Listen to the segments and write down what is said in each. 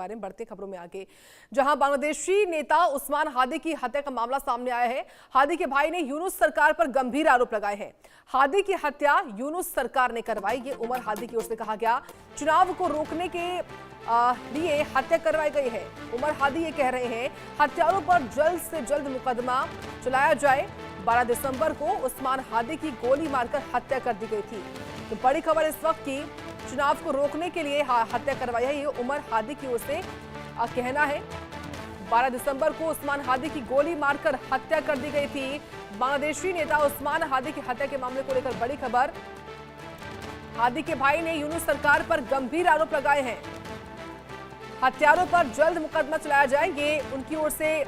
बारे में बढ़ते खबरों में आगे, जहां बांग्लादेशी नेता उस्मान हादी की हत्या का मामला सामने आया है। हादी के भाई ने यूनुस सरकार पर गंभीर आरोप लगाए हैं। हादी की हत्या यूनुस सरकार ने करवाई, ये उमर हादी की ओर से कहा गया। चुनाव को रोकने के लिए हत्या करवाई गई है। उमर हादी ये कह रहे हैं हत्यारों पर जल्द से जल्द मुकदमा चलाया जाए। 12 दिसंबर को उस्मान हादी की गोली मारकर हत्या कर दी गई थी। तो बड़ी खबर इस वक्त की, चुनाव को रोकने के लिए हत्या करवाई है, ये उमर हादी की ओर से कहना है। 12 दिसंबर को उस्मान हादी की गोली मारकर हत्या कर दी गई थी। बांग्लादेशी नेता उस्मान हादी की हत्या के मामले को लेकर बड़ी खबर। हादी के भाई ने यूनुस सरकार पर गंभीर आरोप लगाए हैं। हत्यारों पर जल्द मुकदमा चलाया जाए, ये उनकी ओर से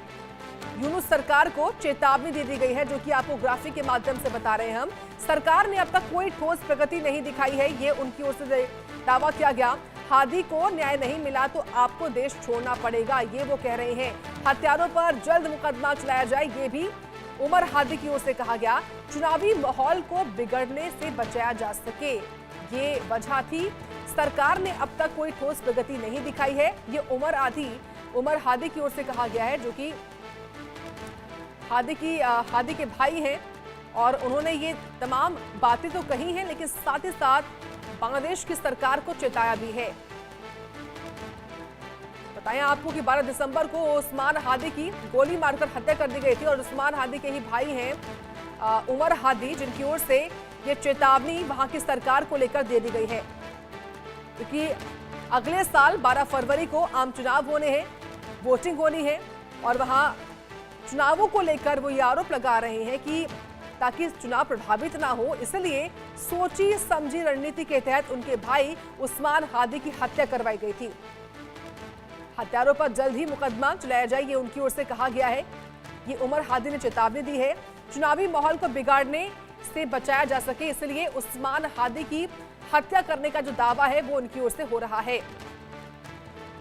यूनुस सरकार को चेतावनी दे दी गई है, जो कि आपको ग्राफिक के माध्यम से बता रहे हैं हम। सरकार ने अब तक कोई ठोस प्रगति नहीं दिखाई है, ये उनकी ओर से दावा किया गया। हादी को न्याय नहीं मिला तो आपको देश छोड़ना पड़ेगा, ये वो कह रहे हैं। हत्यारों पर जल्द मुकदमा चलाया जाए, ये भी उमर हादी की ओर से कहा गया। चुनावी माहौल को बिगड़ने से बचाया जा सके, ये वजह थी। सरकार ने अब तक कोई ठोस प्रगति नहीं दिखाई है, ये उमर हादी की ओर से कहा गया है, जो कि हादी के भाई हैं। और उन्होंने ये तमाम बातें तो कही हैं, लेकिन साथ ही साथ बांग्लादेश की सरकार को चेताया भी है। बताएं आपको कि 12 दिसंबर को उस्मान हादी की गोली मारकर हत्या कर दी गई थी और उस्मान हादी के ही भाई हैं उमर हादी, जिनकी ओर से ये चेतावनी वहां की सरकार को लेकर दे दी गई है, क्योंकि अगले साल 12 फरवरी को आम चुनाव होने हैं, वोटिंग होनी है और वहां चुनावों को लेकर वो ये आरोप लगा रहे हैं कि ताकि चुनाव प्रभावित ना हो, इसलिए सोची समझी रणनीति के तहत उनके भाई उस्मान हादी की हत्या करवाई गई थी। हत्यारों पर जल्द ही मुकदमा चलाया जाए, ये उनकी ओर से कहा गया है। ये उमर हादी ने चेतावनी दी है। चुनावी माहौल को बिगाड़ने से बचाया जा सके, इसलिए उस्मान हादी की हत्या करने का जो दावा है वो उनकी ओर से हो रहा है।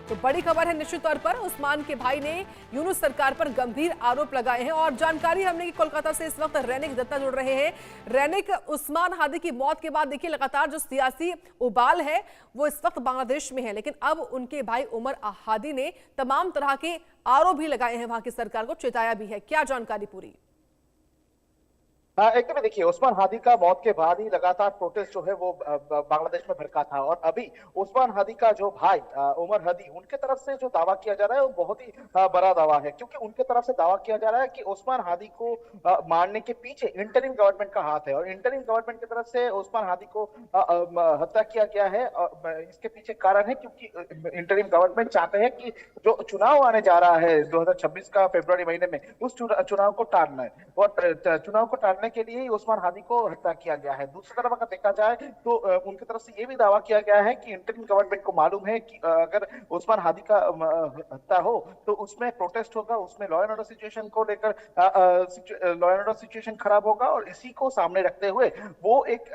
तो बड़ी खबर है, निश्चित तौर पर उस्मान के भाई ने यूनुस सरकार पर गंभीर आरोप लगाए हैं। और जानकारी हमने कि कोलकाता से इस वक्त रैनिक दत्ता जुड़ रहे हैं। रैनिक, उस्मान हादी की मौत के बाद देखिए लगातार जो सियासी उबाल है वो इस वक्त बांग्लादेश में है, लेकिन अब उनके भाई उमर हादी ने तमाम तरह के आरोप भी लगाए हैं, वहां की सरकार को चेताया भी है। क्या जानकारी पूरी? एकदम देखिए, उस्मान हादी का मौत के बाद ही लगातार प्रोटेस्ट जो है वो बांग्लादेश में भड़का था। और अभी उस्मान हादी का जो भाई उमर हादी, उनके तरफ से जो दावा किया जा रहा है वो बहुत ही बड़ा दावा है, क्योंकि उनके तरफ से दावा किया जा रहा है कि उस्मान हादी को मारने के पीछे इंटरिम गवर्नमेंट का हाथ है और इंटरिम गवर्नमेंट की तरफ से उस्मान हादी को हत्या किया गया है। इसके पीछे कारण है क्योंकि इंटरिम गवर्नमेंट चाहते हैं कि जो चुनाव आने जा रहा है 2026 का फरवरी महीने में, उस चुनाव को टालना है और चुनाव को टालने के लिए ही उस्मान हादी को हत्या किया गया है। दूसरी तरफ अगर देखा जाए तो उनकी तरफ से ये भी दावा किया गया है कि इंटरिम गवर्नमेंट को मालूम है कि अगर उस्मान हादी का हत्या हो तो उसमें प्रोटेस्ट होगा, उसमें लॉ एंड ऑर्डर सिचुएशन को लेकर लॉ एंड ऑर्डर सिचुएशन खराब होगा और इसी को सामने रखते हुए वो एक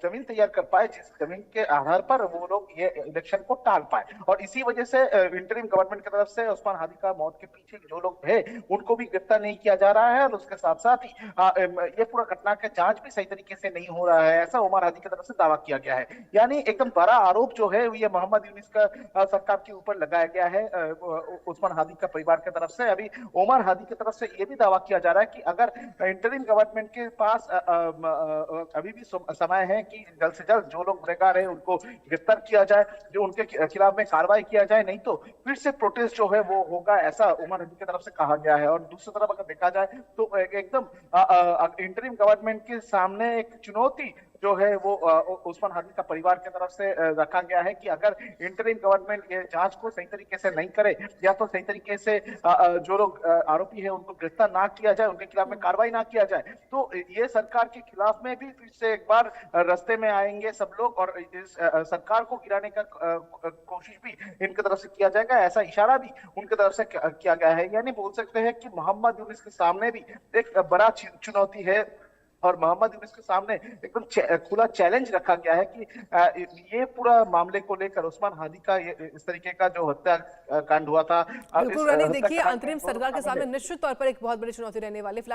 जमीन तैयार कर पाए जिस जमीन के आधार पर वो लोग ये इलेक्शन को टाल पाए। और इसी वजह से इंटरिम गवर्नमेंट की तरफ से उस्मान हादी का मौत के पीछे जो लोग हैं उनको भी गिरफ्तार नहीं किया जा रहा है और उसके साथ साथ ही ये पूरा घटना का जांच भी सही तरीके से नहीं हो रहा है, ऐसा उमर हादी की तरफ से दावा किया गया है। यानी एकदम बड़ा आरोप जो है ये मोहम्मद यूनिस का सरकार के ऊपर लगाया गया है उस्मान हादी का परिवार की तरफ से। अभी उमर हादी की तरफ से ये भी दावा किया जा रहा है कि अगर इंटरिम गवर्नमेंट के पास अभी भी समय है कि जल्द से जल्द जो लोग गुनहगार हैं उनको गिरफ्तार किया जाए, जो उनके खिलाफ में कार्रवाई किया जाए, नहीं तो फिर से प्रोटेस्ट जो है वो होगा, ऐसा उमर हादी की तरफ से कहा गया है। और दूसरी तरफ अगर देखा जाए तो एकदम इंटरिम गवर्नमेंट के सामने एक चुनौती जो है वो उस्मान हादी का परिवार की तरफ से रखा गया है कि अगर इंटरिम गवर्नमेंट ये जांच को सही तरीके से नहीं करे या तो सही तरीके से जो लोग आरोपी है उनको गिरफ्तार ना किया जाए, उनके खिलाफ में कार्रवाई ना किया जाए, तो ये सरकार के खिलाफ में भी फिर से एक बार रास्ते में आएंगे सब लोग और इस सरकार को गिराने का कोशिश भी इनकी तरफ से किया जाएगा, ऐसा इशारा भी उनकी तरफ से किया गया है। यानी बोल सकते हैं कि मोहम्मद यूनिस के सामने भी एक बड़ा चुनौती है और मोहम्मद यूनिस के सामने एकदम खुला चैलेंज रखा गया है कि ये पूरा मामले को लेकर उस्मान हादी का इस तरीके का जो हत्या कांड हुआ था, बिल्कुल देखिए अंतरिम सरकार के सामने निश्चित तौर पर एक बहुत बड़ी चुनौती रहने वाली। फिलहाल